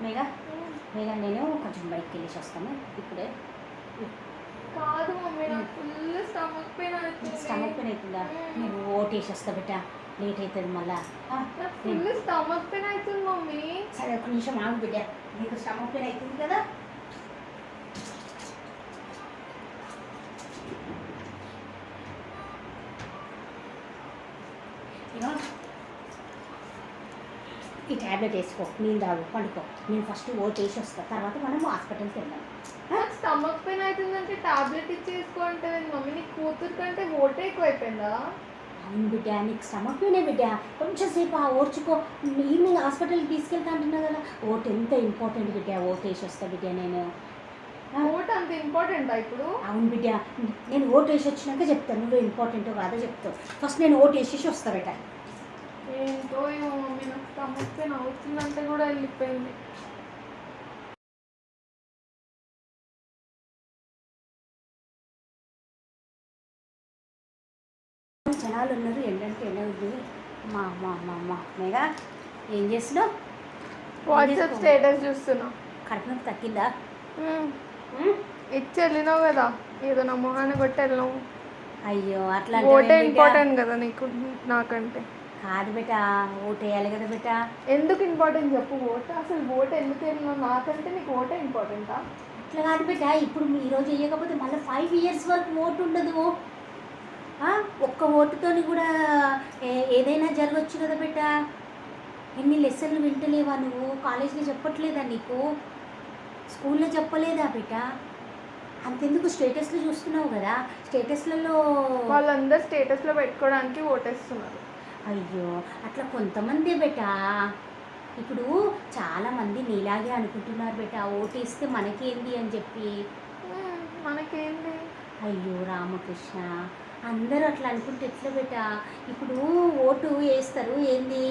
మేఘా మేఘా నేను కొంచెం బయటకు వెళ్ళేసి వస్తాను ఇప్పుడే. కాదు మమ్మీ, నాకు ఫుల్ స్టమక్ పెయిన్ అవుతుందా? నేను ఓటేసి వస్తా బిడ్డ, లేట్ అవుతుంది మళ్ళా. ఫుల్ స్టమక్ పెయిన్ అవుతుంది మమ్మీ. సరే ఒక నిమిషం ఆగు బిడ్డ, నీకు స్టమక్ పెయిన్ అవుతుంది కదా. ఈ ట్యాబ్లెట్ వేసుకో, నీళ్ళు తాగు, పండుకో. నేను ఫస్ట్ ఓట్ వేసి వస్తా, తర్వాత మనం హాస్పిటల్కి వెళ్దాం. స్టమక్ పెయిన్ అవుతుందంటే టాబ్లెట్ ఇచ్చేసుకో అంటే మమ్మీ, నీ కూతురు కంటే ఓటే ఎక్కువైపోయిందా? అవును బిడ్డ, నీకు స్టమక్ పెయినే బిడ్డ, కొంచెం సేపు ఓర్చుకో. ఈవినింగ్ హాస్పిటల్కి తీసుకెళ్తా అంటున్నా కదా. ఓట్ ఎంత ఇంపార్టెంట్ బిడ్డ, ఓట్ వేసి వస్తా బిడ్డ నేను. ఓట్ అంత ఇంపార్టెంటా ఇప్పుడు? అవును బిడ్డ, నేను ఓట్ వేసి వచ్చినాక చెప్తాను, నువ్వు ఇంపార్టెంటో కాదో చెప్తావు. ఫస్ట్ నేను ఓట్ వేసేసి వస్తా బిడ్డ. ఏంటో ఏమో మమ్మీ, నాకు స్టమక్ పెయిన్ అవుతుందంటే కూడా వెళ్ళిపోయింది. జనాలు ఉన్నారు, ఏంటంటే ఎలా ఉంది. మా మా మా మా మేఘా, ఏం చేస్తున్నావు? వాట్సాప్ స్టేటస్ చూస్తున్నా. కడుపు నొప్పి తగ్గిందా? ఇచ్చి వెళ్ళినావు కదా, ఏదో నా మొహాన్ని కొట్టి వెళ్ళినావు. అయ్యో అట్లా ఓటే ఇంపార్టెంట్ కదా నీకు నాకంటే. కాదు బేట, ఓటు వేయాలి కదా బేట. ఎందుకు ఇంపార్టెంట్ చెప్పు. ఓటు అసలు ఓటు ఎందుకు వెళ్ళినావు? నాకంటే నీకు ఓటే ఇంపార్టెంటా? అట్లా కాదు బేట, ఇప్పుడు ఈరోజు వేయకపోతే మళ్ళీ 5 years వరకు ఓటు ఉండదు. ఒక్క ఓటుతోని కూడా ఏదైనా జరగచ్చు కదా బేట. ఎన్ని లెసన్లు వింటలేవా నువ్వు? కాలేజీలో చెప్పట్లేదా నీకు? స్కూల్లో చెప్పలేదా బేట? అంతెందుకు స్టేటస్లో చూస్తున్నావు కదా, స్టేటస్లలో వాళ్ళందరూ స్టేటస్లో పెట్టుకోవడానికి ఓటేస్తున్నారు. అయ్యో అట్లా కొంతమందే బేట. ఇప్పుడు చాలామంది నీలాగే అనుకుంటున్నారు బేట, ఓటేస్తే మనకేంది అని చెప్పి. మనకేంది? అయ్యో రామకృష్ణ, అందరూ అట్లా అనుకుంటే ఎట్లా బేట? ఇప్పుడు ఓటు వేస్తారు ఏంది,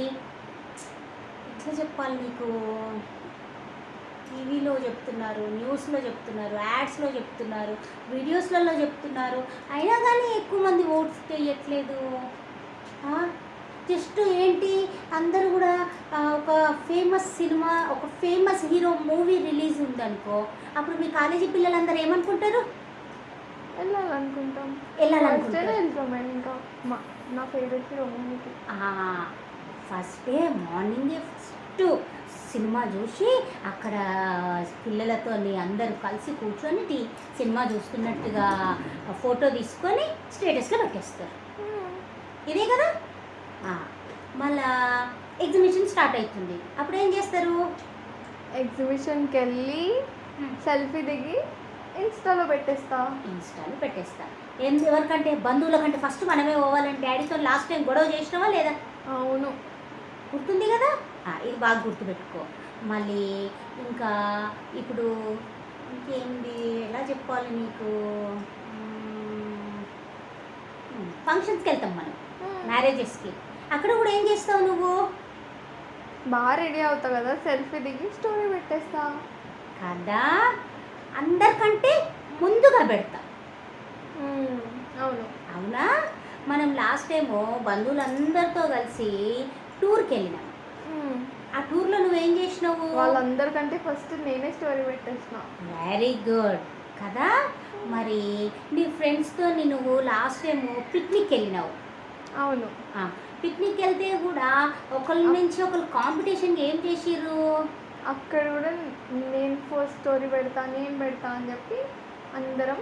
ఎట్లా చెప్పాలి నీకు? టీవీలో చెప్తున్నారు, న్యూస్లో చెప్తున్నారు, యాడ్స్లో చెప్తున్నారు, వీడియోస్లలో చెప్తున్నారు, అయినా కానీ ఎక్కువ మంది ఓట్స్ చేయట్లేదు. జస్ట్ ఏంటి, అందరూ కూడా ఒక ఫేమస్ సినిమా, ఒక ఫేమస్ హీరో మూవీ రిలీజ్ ఉందనుకో, అప్పుడు మీ కాలేజీ పిల్లలందరూ ఏమనుకుంటారు? వెళ్ళాలనుకుంటాం. ఇంకా నా ఫేవరెట్ హీరో మూవీకి ఫస్ట్ డే మార్నింగే ఫస్ట్ సినిమా చూసి అక్కడ పిల్లలతో అందరూ కలిసి కూర్చొని సినిమా చూస్తున్నట్టుగా ఫోటో తీసుకొని స్టేటస్లో పెట్టేస్తారు. ఇదే కదా. మళ్ళా ఎగ్జిబిషన్ స్టార్ట్ అవుతుంది, అప్పుడు ఏం చేస్తారు? ఎగ్జిబిషన్కి వెళ్ళి సెల్ఫీ దిగి ఇన్స్టాలో పెట్టేస్తా. ఎవరికంటే బంధువుల కంటే ఫస్ట్ మనమే పోవాలని డాడీతో లాస్ట్ టైం గొడవ చేసినావా లేదా? అవును, గుర్తుంది కదా. ఇది బాగా గుర్తుపెట్టుకో. మళ్ళీ ఇంకా ఇప్పుడు ఇంకేంది, ఎలా చెప్పాలి నీకు? ఫంక్షన్స్కి వెళ్తాం మనం, మ్యారేజెస్కి. అక్కడ కూడా ఏం చేస్తావు నువ్వు? బాగా రెడీ అవుతావు కదా, సెల్ఫీ దిగి స్టోరీ పెట్టేస్తా కదా. అందరికంటే ముందుగా పెడతా. అవును. అవునా? మనం లాస్ట్ టైము బంధువులందరితో కలిసి టూర్కి వెళ్ళినాం. ఆ టూర్లో నువ్వేం చేసినావు? వాళ్ళందరికంటే ఫస్ట్ నేనే స్టోరీ పెట్టేసిన. వెరీ గుడ్ కదా. మరి నీ ఫ్రెండ్స్తో నువ్వు లాస్ట్ టైము పిక్నిక్ వెళ్ళినావు. అవును. పిక్నిక్ వెళ్తే కూడా ఒకరి నుంచి ఒకరు కాంపిటీషన్కి ఏం చేసిర్రు? అక్కడ కూడా నేను ఫస్ట్ స్టోరీ పెడతా అని చెప్పి అందరం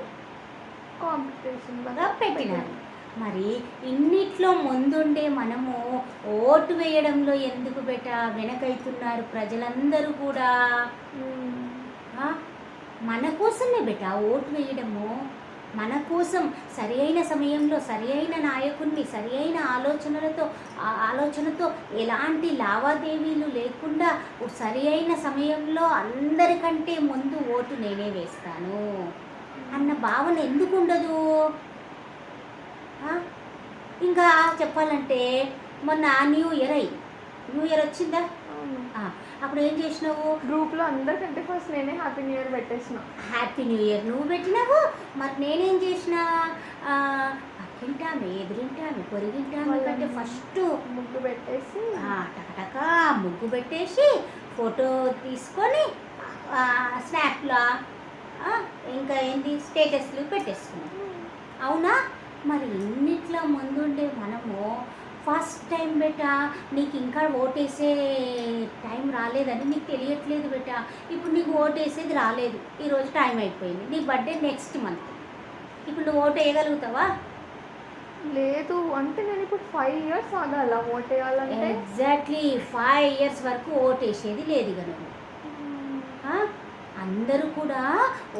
కాంపిటీషన్గా పెట్టినారు. మరి ఇన్నిట్లో ముందుండే మనము ఓటు వేయడంలో ఎందుకు వెనకైతున్నారు ప్రజలందరూ కూడా? మన కోసమే ఓటు వేయడము, మన కోసం సరి అయిన సమయంలో సరి అయిన నాయకుడిని సరి అయిన ఆలోచనతో ఎలాంటి లావాదేవీలు లేకుండా సరి అయిన సమయంలో అందరికంటే ముందు ఓటు నేనే వేస్తాను అన్న భావన ఎందుకు ఉండదు? ఇంకా చెప్పాలంటే మొన్న న్యూ ఇయర్ వచ్చిందా? అప్పుడు ఏం చేసినావు? గ్రూప్లో అందరికంటే ఫస్ట్ నేనే హ్యాపీ న్యూ ఇయర్ పెట్టేసిన. హ్యాపీ న్యూ ఇయర్ నువ్వు పెట్టినావు. మరి నేనేం చేసిన? పక్కింటాము, ఎదురింటాము, పొరిగింటాము కంటే ఫస్ట్ ముగ్గు పెట్టేసి టకటకా ముగ్గు పెట్టేసి ఫోటో తీసుకొని స్నాప్లో ఇంకా ఏంటి స్టేటస్లు పెట్టేసుకున్నాం. అవునా? మరి ఇన్నిట్లా ముందుండే మనము ఫస్ట్ టైం బెటా నీకు ఇంకా ఓటేసే టైం రాలేదని నీకు తెలియట్లేదు బెటా. ఇప్పుడు నీకు ఓటేసేది రాలేదు, ఈరోజు టైం అయిపోయింది, నీ బర్త్డే నెక్స్ట్ మంత్. ఇప్పుడు నువ్వు ఓటు వేయగలుగుతావా? లేదు అంటే నేను ఇప్పుడు 5 years ఆగాల ఓట్ వేయాలంటే. ఎగ్జాక్ట్లీ 5 years వరకు ఓటు వేసేది లేదు ఇక నువ్వు. అందరూ కూడా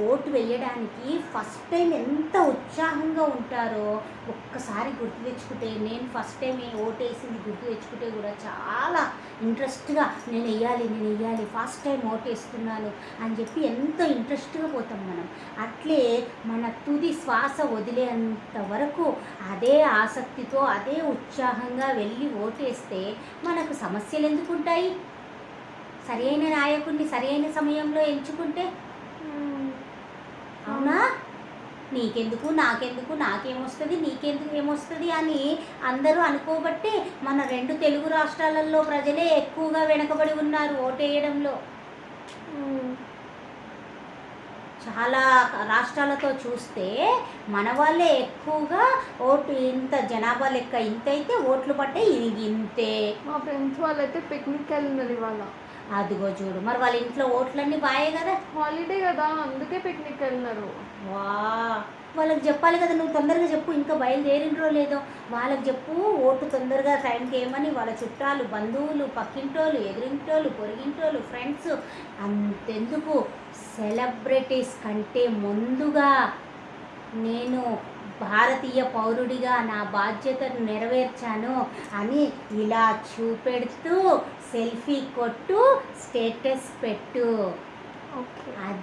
ఓటు వేయడానికి ఫస్ట్ టైం ఎంత ఉత్సాహంగా ఉంటారో ఒక్కసారి గుర్తు తెచ్చుకుంటే, నేను ఫస్ట్ టైం ఓటు వేసింది గుర్తు తెచ్చుకుంటే కూడా చాలా ఇంట్రెస్ట్గా నేను వేయాలి ఫస్ట్ టైం ఓటు వేస్తున్నాను అని చెప్పి ఎంతో ఇంట్రెస్ట్గా పోతాం మనం. అట్లే మన తుది శ్వాస వదిలేంత వరకు అదే ఆసక్తితో అదే ఉత్సాహంగా వెళ్ళి ఓటేస్తే మనకు సమస్యలు ఎందుకు ఉంటాయి? సరైన నాయకుడిని సరైన సమయంలో ఎంచుకుంటే. అవునా? నీకెందుకు నాకెందుకు, నాకేమొస్తుంది నీకెందుకు ఏమొస్తుంది అని అందరూ అనుకోబట్టే మన 2 తెలుగు రాష్ట్రాలలో ప్రజలే ఎక్కువగా వెనకబడి ఉన్నారు ఓటేయడంలో. చాలా రాష్ట్రాలతో చూస్తే మన వాళ్ళే ఎక్కువగా ఓటు, ఇంత జనాభా లెక్క ఇంత అయితే ఓట్లు పడ్డాయి ఇంతే. మా ఫ్రెండ్స్ వాళ్ళైతే పిక్నిక్ వెళ్ళినారు ఇవాళ. అదిగో చూడు, మరి వాళ్ళ ఇంట్లో ఓట్లన్నీ బాయే కదా. హాలిడే కదా అందుకే పిక్నిక్ వెళ్ళినారు. వా, వాళ్ళకి చెప్పాలి కదా, నువ్వు తొందరగా చెప్పు, ఇంకా బయలుదేరినరో లేదో వాళ్ళకి చెప్పు. ఓటు తొందరగా టైంకి ఏమని వాళ్ళ చుట్టాలు, బంధువులు, పక్కింటోళ్ళు, ఎదురింటోళ్ళు, పొరిగింటోళ్ళు, ఫ్రెండ్స్, అంతెందుకు సెలబ్రిటీస్ కంటే ముందుగా నేను భారతీయ పౌరుడిగా నా బాధ్యతను నెరవేర్చాను అని ఇలా చూపెడుతూ సెల్ఫీ కొట్టు, స్టేటస్ పెట్టు. ఓకే. అది